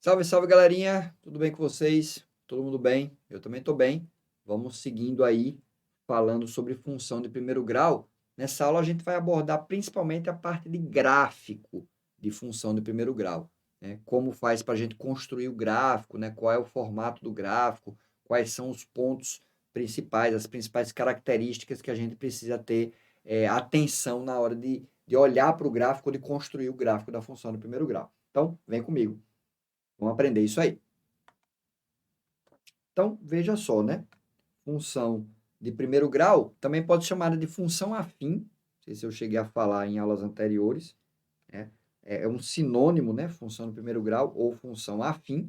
Salve, salve, galerinha! Tudo bem com vocês? Todo mundo bem? Eu também estou bem. Vamos seguindo aí, falando sobre função de primeiro grau. Nessa aula a gente vai abordar principalmente a parte de gráfico de função de primeiro grau, né? Como faz para a gente construir o gráfico, né? Qual é o formato do gráfico, quais são os pontos principais, as principais características que a gente precisa ter atenção na hora de olhar para o gráfico, de construir o gráfico da função de primeiro grau. Então, vem comigo. Vamos aprender isso aí. Então, veja só, né? Função de primeiro grau também pode ser chamada de função afim. Não sei se eu cheguei a falar em aulas anteriores, né? É um sinônimo, né? Função de primeiro grau ou função afim.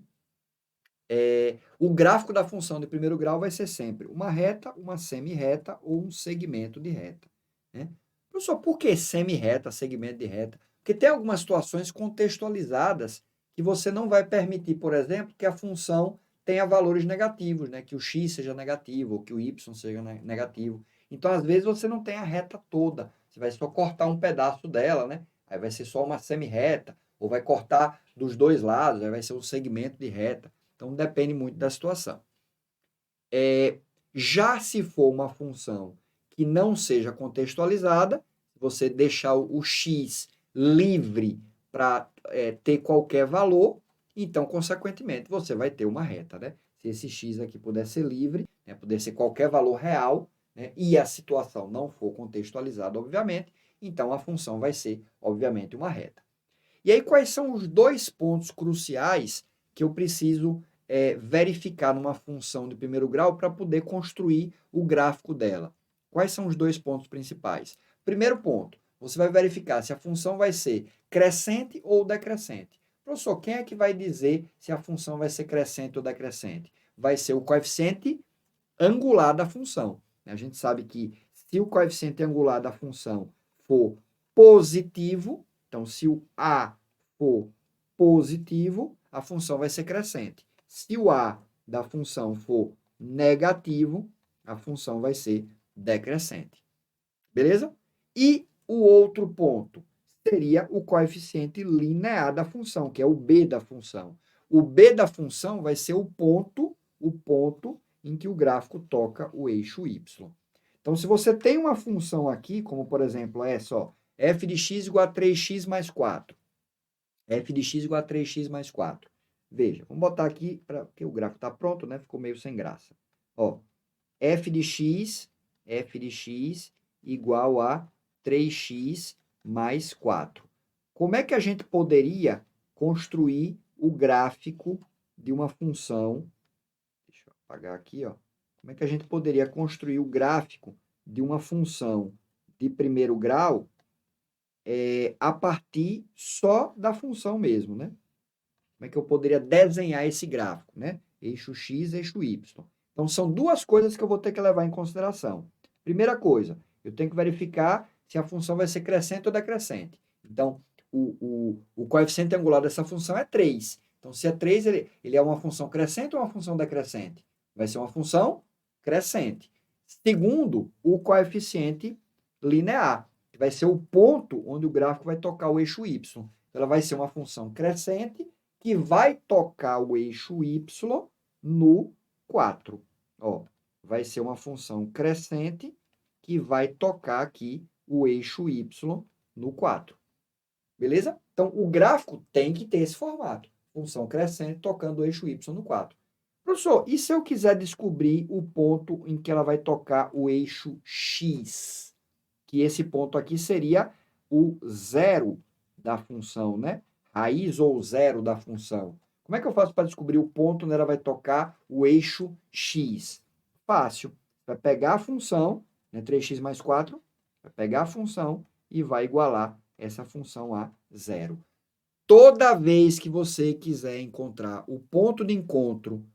O gráfico da função de primeiro grau vai ser sempre uma reta, uma semi-reta ou um segmento de reta, né? Professor, por que semi-reta, segmento de reta? Porque tem algumas situações contextualizadas que você não vai permitir, por exemplo, que a função tenha valores negativos, né? Que o x seja negativo ou que o y seja negativo. Então, às vezes, você não tem a reta toda. Você vai só cortar um pedaço dela, né? Aí vai ser só uma semi-reta, ou vai cortar dos dois lados, aí vai ser um segmento de reta. Então, depende muito da situação. Já se for uma função que não seja contextualizada, você deixar o x livre para ter qualquer valor, então, consequentemente, você vai ter uma reta, né? Se esse x aqui puder ser livre, né, puder ser qualquer valor real, né, e a situação não for contextualizada, obviamente, então a função vai ser, obviamente, uma reta. E aí, quais são os dois pontos cruciais que eu preciso verificar numa função de primeiro grau para poder construir o gráfico dela? Quais são os dois pontos principais? Primeiro ponto, você vai verificar se a função vai ser crescente ou decrescente. Professor, quem é que vai dizer se a função vai ser crescente ou decrescente? Vai ser o coeficiente angular da função. A gente sabe que se o coeficiente angular da função for positivo, então se o a for positivo, a função vai ser crescente. Se o a da função for negativo, a função vai ser decrescente. Beleza? E o outro ponto seria o coeficiente linear da função, que é o b da função. O b da função vai ser o ponto em que o gráfico toca o eixo y. Então, se você tem uma função aqui, como por exemplo essa, ó, f de x igual a 3x mais 4. F de x igual a 3x mais 4. Veja, vamos botar aqui, porque o gráfico está pronto, né? Ficou meio sem graça. Ó, f de x igual a 3x mais 4. Como é que a gente poderia construir o gráfico de uma função? Deixa eu apagar aqui, ó. Como é que a gente poderia construir o gráfico de uma função de primeiro grau a partir só da função mesmo, né? Como é que eu poderia desenhar esse gráfico, né? Eixo x, eixo y. Então, são duas coisas que eu vou ter que levar em consideração. Primeira coisa, eu tenho que verificar se a função vai ser crescente ou decrescente. Então, o coeficiente angular dessa função é 3. Então, se é 3, ele é uma função crescente ou uma função decrescente? Vai ser uma função crescente. Segundo, o coeficiente linear, que vai ser o ponto onde o gráfico vai tocar o eixo y. Ela vai ser uma função crescente que vai tocar o eixo y no 4. Ó, vai ser uma função crescente que vai tocar aqui o eixo y no 4. Beleza? Então, o gráfico tem que ter esse formato. Função crescente tocando o eixo y no 4. Professor, e se eu quiser descobrir o ponto em que ela vai tocar o eixo x? Que esse ponto aqui seria o zero da função, né? Raiz ou zero da função. Como é que eu faço para descobrir o ponto onde ela vai tocar o eixo x? Fácil. Vai pegar a função, né, 3x mais 4, vai pegar a função e vai igualar essa função a zero. Toda vez que você quiser encontrar o ponto de encontro,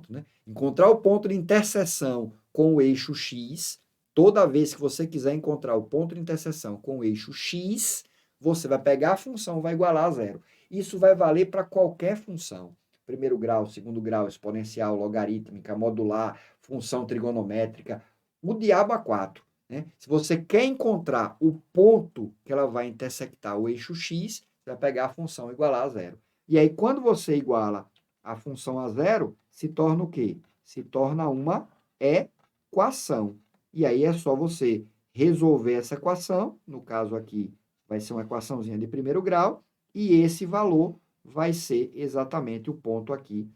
né? Encontrar o ponto de interseção com o eixo x, toda vez que você quiser encontrar o ponto de interseção com o eixo x, você vai pegar a função, vai igualar a zero. Isso vai valer para qualquer função. Primeiro grau, segundo grau, exponencial, logarítmica, modular, função trigonométrica, o diabo a 4. Né? Se você quer encontrar o ponto que ela vai intersectar o eixo x, você vai pegar a função igualar a zero. E aí, quando você iguala a função a zero, se torna o quê? Se torna uma equação. E aí é só você resolver essa equação, no caso aqui vai ser uma equaçãozinha de primeiro grau, e esse valor vai ser exatamente o ponto aqui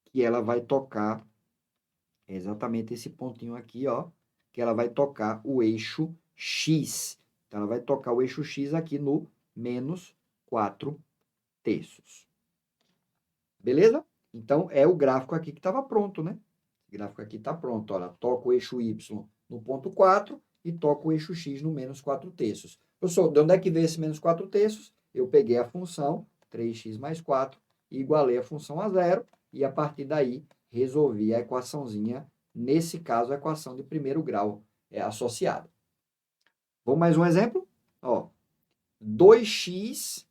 que ela vai tocar, exatamente esse pontinho aqui, ó, que ela vai tocar o eixo x. Então, ela vai tocar o eixo x aqui no menos 4/3. Beleza? Então, é o gráfico aqui que estava pronto, né? O gráfico aqui está pronto. Olha, toca o eixo y no ponto 4 e toca o eixo x no menos 4/3. Professor, de onde é que veio esse menos 4/3? Eu peguei a função 3x mais 4 e igualei a função a zero e, a partir daí, resolvi a equaçãozinha, nesse caso, a equação de primeiro grau associada. Vamos mais um exemplo? Ó, 2x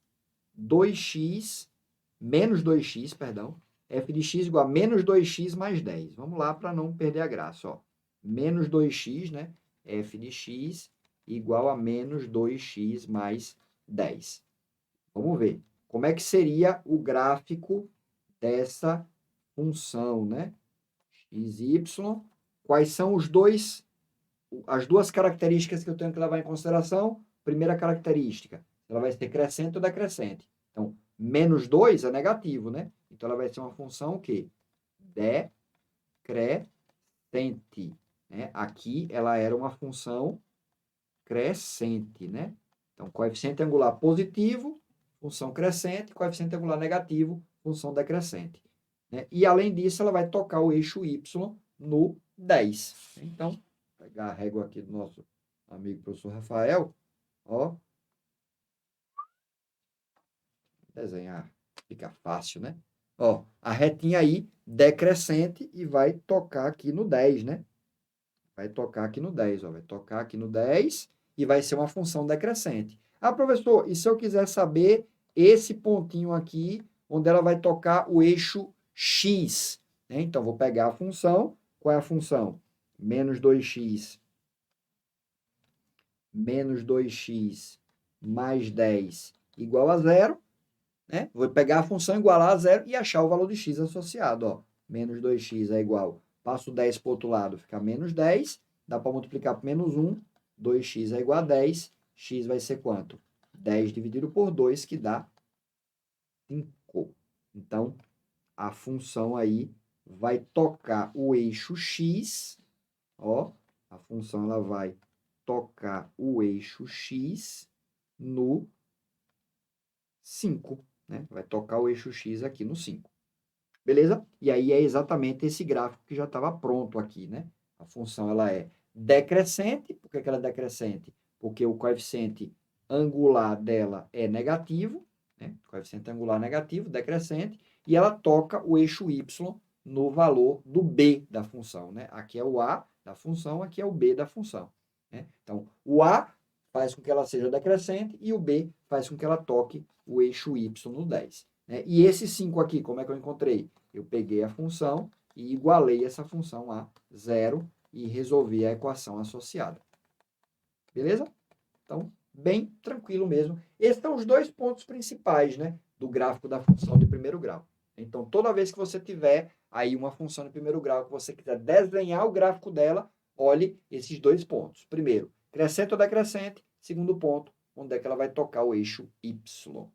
menos 2x, perdão, f de x igual a menos 2x mais 10. Vamos lá para não perder a graça, ó. Menos 2x, né? F de x igual a menos 2x mais 10. Vamos ver. Como é que seria o gráfico dessa função, né? x e y. Quais são as duas características que eu tenho que levar em consideração? Primeira característica, ela vai ser crescente ou decrescente. Então, menos 2 é negativo, né? Então, ela vai ser uma função o quê? Decrescente. Né? Aqui, ela era uma função crescente, né? Então, coeficiente angular positivo, função crescente, coeficiente angular negativo, função decrescente. Né? E, além disso, ela vai tocar o eixo y no 10. Então, vou pegar a régua aqui do nosso amigo professor Rafael, ó. Desenhar fica fácil, né? Ó, a retinha aí decrescente e vai tocar aqui no 10, né? Vai tocar aqui no 10, ó. Vai tocar aqui no 10 e vai ser uma função decrescente. Ah, professor, e se eu quiser saber esse pontinho aqui, onde ela vai tocar o eixo x? Né? Então, vou pegar a função. Qual é a função? Menos 2x mais 10 igual a zero. Né? Vou pegar a função igualar a zero e achar o valor de x associado. Ó. Menos 2x é igual. Passo 10 para o outro lado, fica menos 10. Dá para multiplicar por menos 1. 2x é igual a 10. X vai ser quanto? 10 dividido por 2, que dá 5. Então, a função aí vai tocar o eixo x. Ó, a função ela vai tocar o eixo x no 5. Né? Vai tocar o eixo x aqui no 5. Beleza? E aí é exatamente esse gráfico que já estava pronto aqui, né? A função ela é decrescente. Por que ela é decrescente? Porque o coeficiente angular dela é negativo, né? Coeficiente angular negativo, decrescente, e ela toca o eixo y no valor do b da função, né? Aqui é o a da função, aqui é o b da função. Né? Então, o a faz com que ela seja decrescente e o b faz com que ela toque o eixo y no 10. Né? E esse 5 aqui, como é que eu encontrei? Eu peguei a função e igualei essa função a zero e resolvi a equação associada. Beleza? Então, bem tranquilo mesmo. Esses são os dois pontos principais, né, do gráfico da função de primeiro grau. Então, toda vez que você tiver aí uma função de primeiro grau, que você quiser desenhar o gráfico dela, olhe esses dois pontos. Primeiro, crescente ou decrescente. Segundo ponto, onde é que ela vai tocar o eixo y.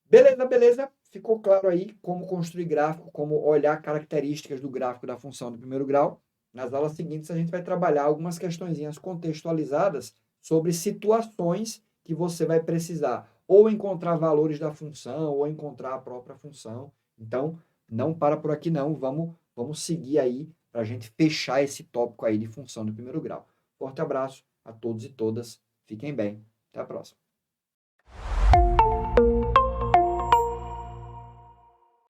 Beleza, beleza? Ficou claro aí como construir gráfico, como olhar características do gráfico da função de primeiro grau. Nas aulas seguintes, a gente vai trabalhar algumas questõezinhas contextualizadas sobre situações que você vai precisar ou encontrar valores da função ou encontrar a própria função. Então, não para por aqui não. Vamos seguir aí para a gente fechar esse tópico aí de função de primeiro grau. Forte abraço a todos e todas. Fiquem bem. Até a próxima.